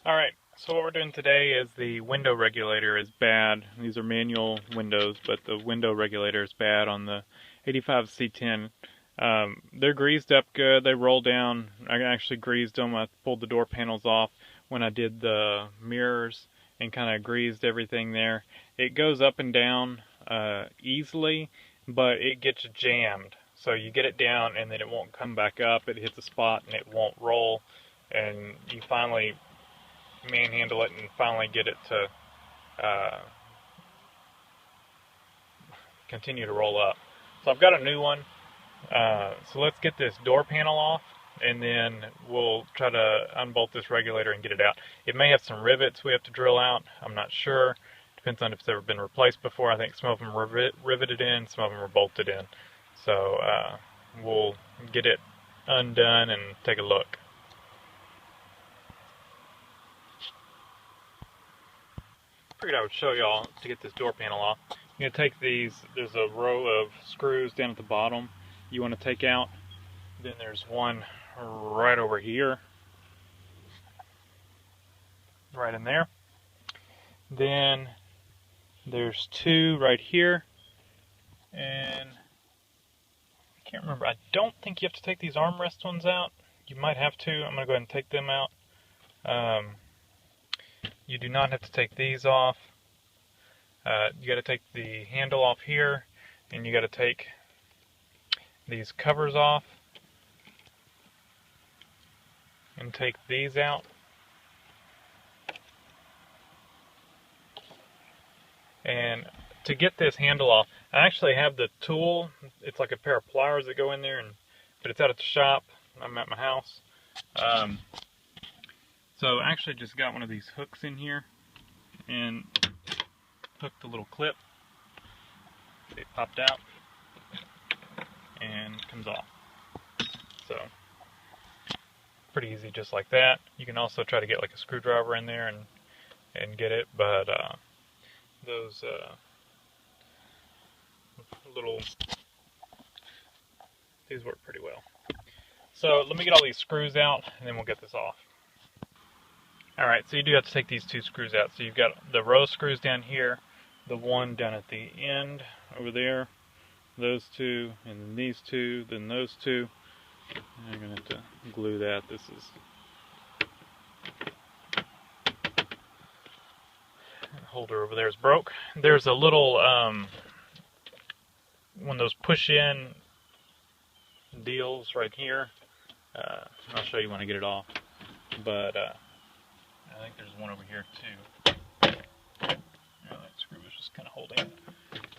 Alright, so what we're doing today is the window regulator is bad. These are manual windows, but the window regulator is bad on the 85C10. They're greased up good. They roll down. I actually greased them. I pulled the door panels off when I did the mirrors and kind of greased everything there. It goes up and down easily, but it gets jammed. So you get it down and then it won't come back up. It hits a spot and it won't roll. And you finally manhandle it and finally get it to continue to roll up. So I've got a new one. So let's get this door panel off and then we'll try to unbolt this regulator and get it out. It may have some rivets we have to drill out. I'm not sure. Depends on if it's ever been replaced before. I think some of them were riveted in, some of them were bolted in. So we'll get it undone and take a look. Figured I would show y'all to get this door panel off. You're going to take these, there's a row of screws down at the bottom you want to take out. Then there's one right over here, right in there. Then there's two right here, and I can't remember. I don't think you have to take these armrest ones out. You might have to. I'm going to go ahead and take them out. You do not have to take these off. You got to take the handle off here, and you got to take these covers off and take these out. And to get this handle off, I actually have the tool. It's like a pair of pliers that go in there, but it's out at the shop. I'm at my house. So I actually just got one of these hooks in here and hooked the little clip. It popped out and comes off. So pretty easy, just like that. You can also try to get like a screwdriver in there and get it, but those these work pretty well. So let me get all these screws out and then we'll get this off. Alright, so you do have to take these two screws out. So you've got the row screws down here, the one down at the end over there, those two, and then these two, then those two. I'm going to have to glue that. This is the holder over there is broke. There's a little one of those push-in deals right here. I'll show you when I get it off. But I think there's one over here too. That screw was just kind of holding.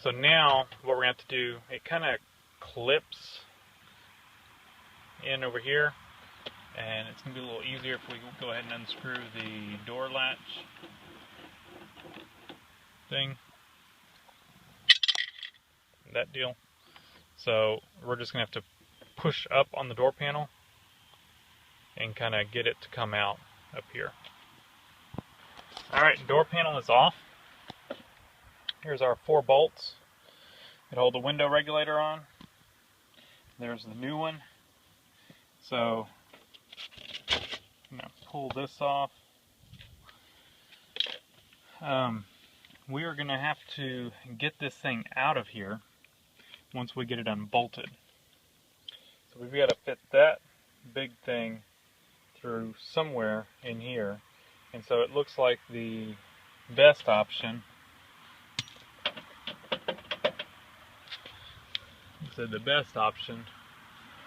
So now what we're going to have to do, it kind of clips in over here, and it's going to be a little easier if we go ahead and unscrew the door latch thing. That deal. So we're just going to have to push up on the door panel and kind of get it to come out up here. Alright, door panel is off. Here's our 4 bolts that hold the window regulator on. There's the new one. So I'm going to pull this off. We are going to have to get this thing out of here once we get it unbolted. So we've got to fit that big thing through somewhere in here. And so it looks like the best option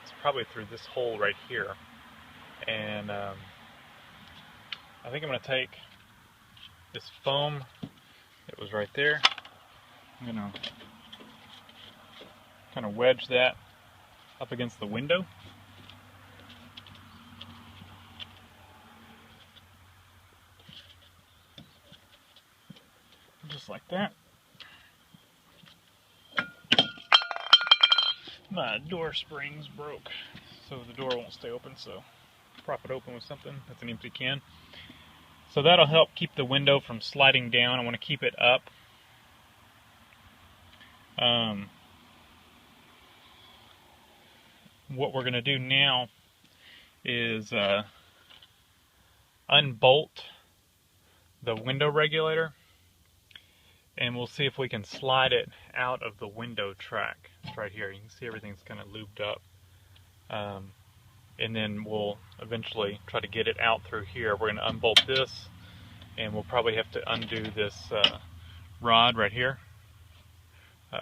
is probably through this hole right here. And I think I'm going to take this foam that was right there. I'm going to kind of wedge that up against the window. Just like that. My door spring's broke, so the door won't stay open, so prop it open with something. That's an empty can. So that'll help keep the window from sliding down. I want to keep it up. What we're going to do now is unbolt the window regulator, and we'll see if we can slide it out of the window track. It's right here. You can see everything's kind of lubed up. And then we'll eventually try to get it out through here. We're going to unbolt this, and we'll probably have to undo this rod right here.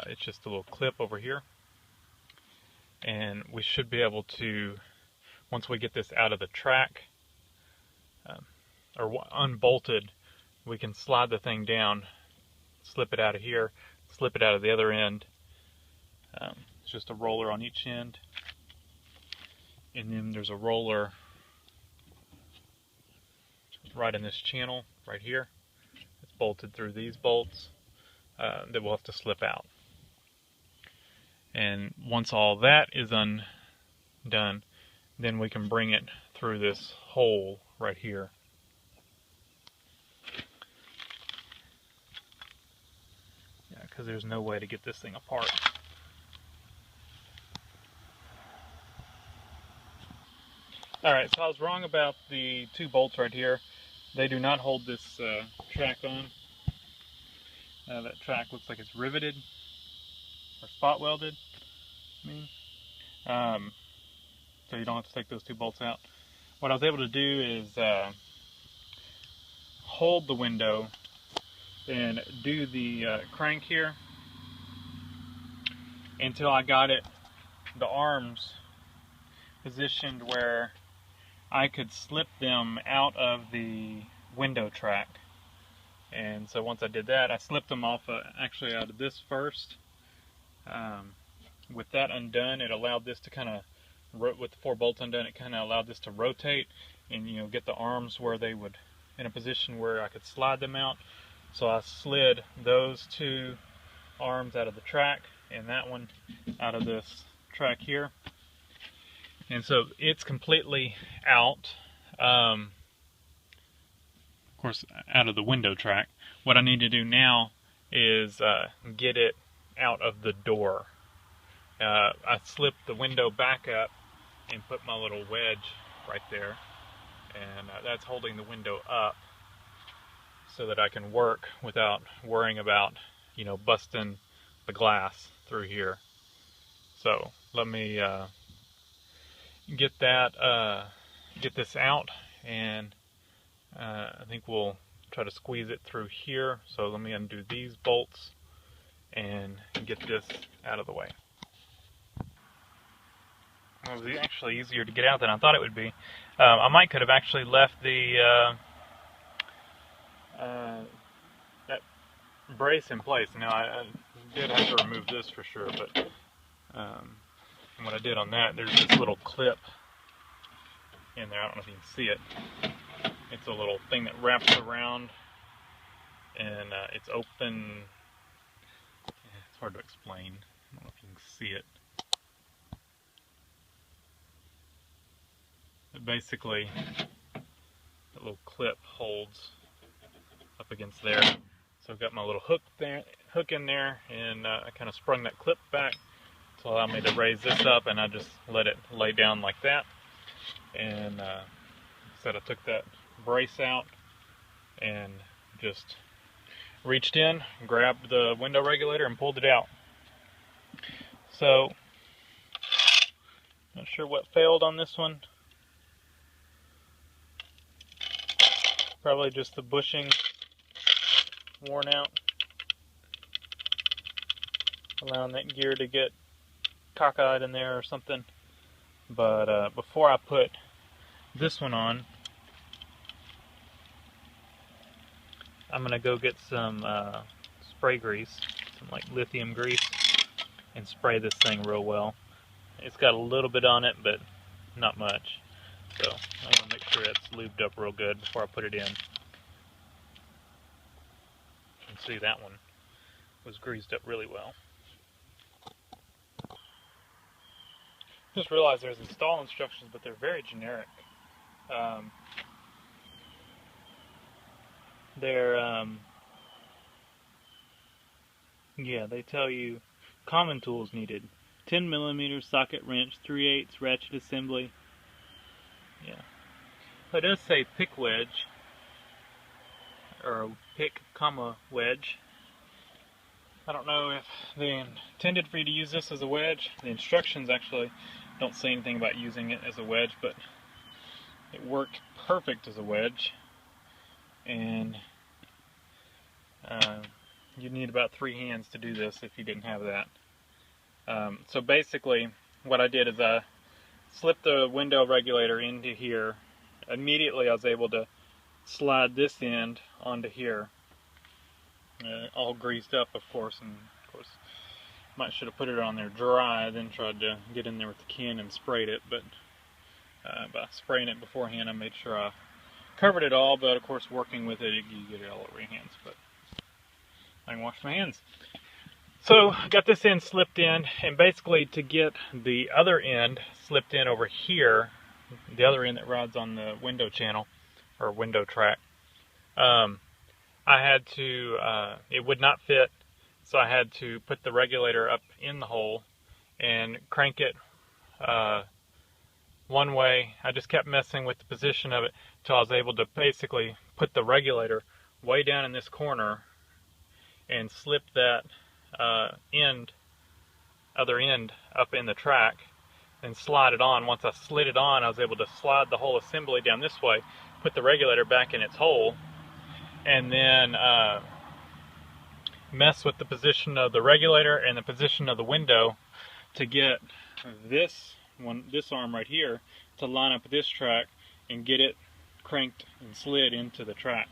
It's just a little clip over here. And we should be able to, once we get this out of the track, or unbolted, we can slide the thing down, slip it out of here, slip it out of the other end. It's just a roller on each end. And then there's a roller right in this channel, right here. It's bolted through these bolts that we'll have to slip out. And once all that is undone, then we can bring it through this hole right here. Yeah, because there's no way to get this thing apart. Alright, so I was wrong about the two bolts right here. They do not hold this track on. That track looks like it's riveted, or spot welded, so you don't have to take those two bolts out. What I was able to do is hold the window and do the crank here until I got the arms positioned where I could slip them out of the window track. And so once I did that, I slipped them off actually out of this first. With that undone, it allowed this to kind of, with the four bolts undone, it kind of allowed this to rotate and, you know, get the arms where they would, in a position where I could slide them out. So I slid those two arms out of the track and that one out of this track here. And so it's completely out, of course, out of the window track. What I need to do now is get it out of the door. I slipped the window back up and put my little wedge right there, and that's holding the window up so that I can work without worrying about, you know, busting the glass through here. So let me get this out, and I think we'll try to squeeze it through here. So let me undo these bolts and get this out of the way. It was actually easier to get out than I thought it would be. I could have actually left the that brace in place. Now I did have to remove this for sure, but what I did on that, there's this little clip in there. I don't know if you can see it. It's a little thing that wraps around, and it's open. It's hard to explain. I don't know if you can see it. But basically, that little clip holds up against there. So I've got my little hook in there, and I kind of sprung that clip back to allow me to raise this up, and I just let it lay down like that. And I took that brace out and just reached in, grabbed the window regulator, and pulled it out. So, not sure what failed on this one. Probably just the bushing worn out, allowing that gear to get cockeyed in there or something. But before I put this one on, I'm gonna go get some spray grease, some like lithium grease, and spray this thing real well. It's got a little bit on it, but not much. So I want to make sure it's lubed up real good before I put it in. You can see that one was greased up really well. Just realized there's install instructions, but they're very generic. Yeah, they tell you common tools needed: 10mm socket wrench, 3/8 ratchet assembly. Yeah, it does say pick wedge or a pick comma wedge. I don't know if they intended for you to use this as a wedge. The instructions actually don't say anything about using it as a wedge, but it worked perfect as a wedge. And you'd need about 3 hands to do this if you didn't have that. So basically what I did is I slipped the window regulator into here. Immediately I was able to slide this end onto here. All greased up, of course, and of course might should have put it on there dry, then tried to get in there with the can and sprayed it, but by spraying it beforehand I made sure I covered it all, but of course working with it, you get it all over your hands, but I can wash my hands. So got this end slipped in, and basically to get the other end slipped in over here, the other end that rides on the window channel or window track, I had to, it would not fit, so I had to put the regulator up in the hole and crank it one way. I just kept messing with the position of it until I was able to basically put the regulator way down in this corner and slip that other end up in the track and slide it on. Once I slid it on, I was able to slide the whole assembly down this way, put the regulator back in its hole, and then mess with the position of the regulator and the position of the window to get this arm right here to line up with this track and get it cranked and slid into the track.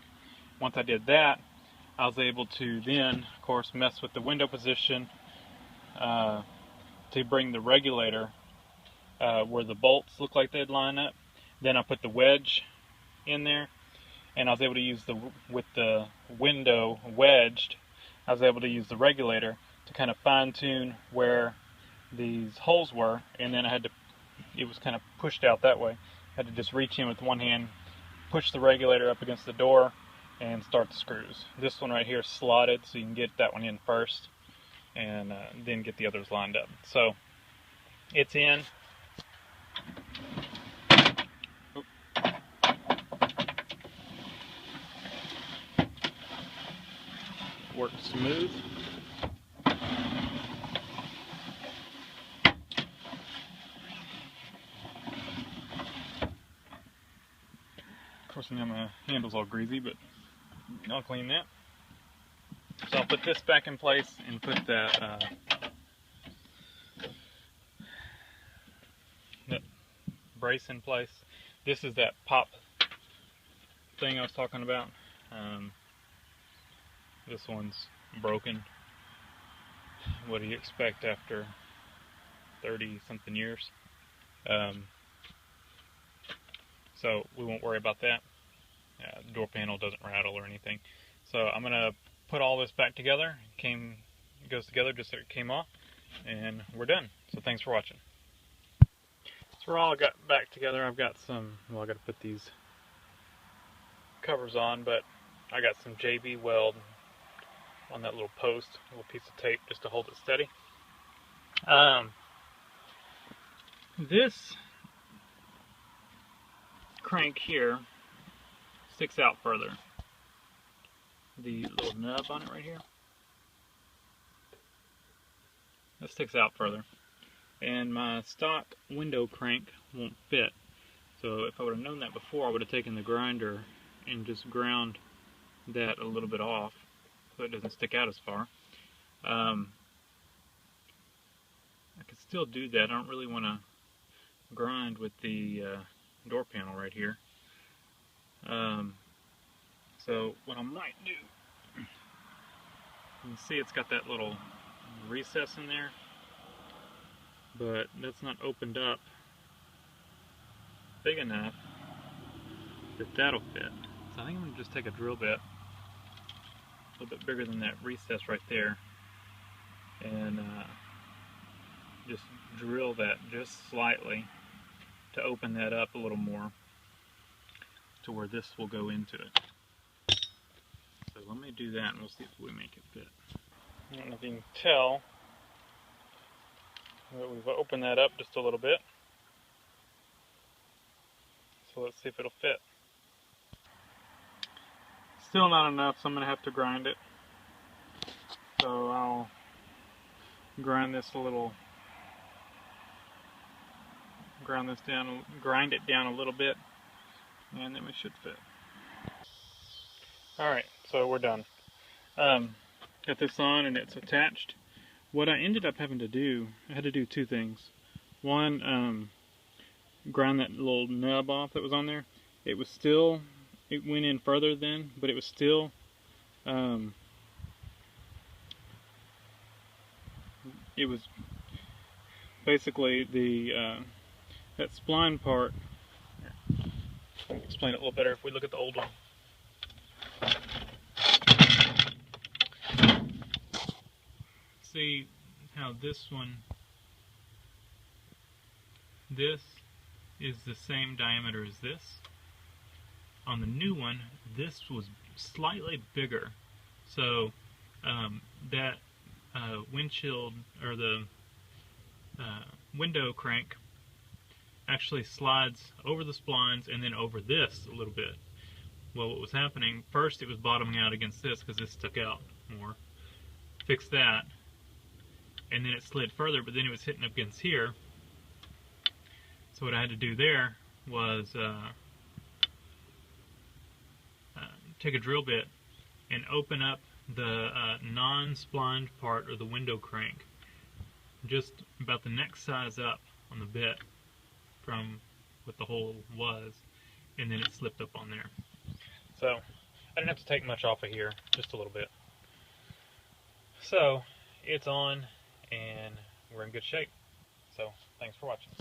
Once I did that, I was able to then, of course, mess with the window position to bring the regulator where the bolts look like they'd line up. Then I put the wedge in there, and I was able to use with the window wedged, I was able to use the regulator to kind of fine tune where these holes were, and then it was kind of pushed out that way. I had to just reach in with one hand, push the regulator up against the door, and start the screws. This one right here is slotted, so you can get that one in first, and then get the others lined up. So it's in. Works smooth. Of course now my handle's all greasy, but I'll clean that. So I'll put this back in place and put that brace in place. This is that pop thing I was talking about. This one's broken. What do you expect after 30 something years? So we won't worry about that. The door panel doesn't rattle or anything. So I'm gonna put all this back together. It goes together just like it came off, and we're done. So thanks for watching. So we're all got back together. I've got some, well, I got to put these covers on, but I got some JB Weld on that little post, a little piece of tape just to hold it steady. This crank here sticks out further. The little nub on it right here, that sticks out further. And my stock window crank won't fit. So if I would have known that before, I would have taken the grinder and just ground that a little bit off so it doesn't stick out as far. I could still do that. I don't really want to grind with the door panel right here. So what I might do, you can see it's got that little recess in there, but that's not opened up big enough that that'll fit. So I think I'm going to just take a drill bit, a little bit bigger than that recess right there, and just drill that just slightly to open that up a little more to where this will go into it. So let me do that and we'll see if we make it fit. I don't know if you can tell, but we've opened that up just a little bit. So let's see if it'll fit. still not enough, so I'm going to have to grind it. So I'll grind this down, grind it down a little bit, and then we should fit. Alright, so we're done. Got this on and it's attached. What I ended up having to do, I had to do two things. One, grind that little nub off that was on there. It went in further then, but it was still, it was basically that spline part. Let me explain it a little better if we look at the old one. See how this is the same diameter as this. On the new one, this was slightly bigger, so that windshield, or the window crank, actually slides over the splines and then over this a little bit. Well, what was happening, first it was bottoming out against this because this stuck out more. Fixed that, and then it slid further, but then it was hitting up against here. So what I had to do there was take a drill bit and open up the non-splined part of the window crank, just about the next size up on the bit from what the hole was, and then it slipped up on there. So I didn't have to take much off of here, just a little bit. So it's on and we're in good shape. So thanks for watching.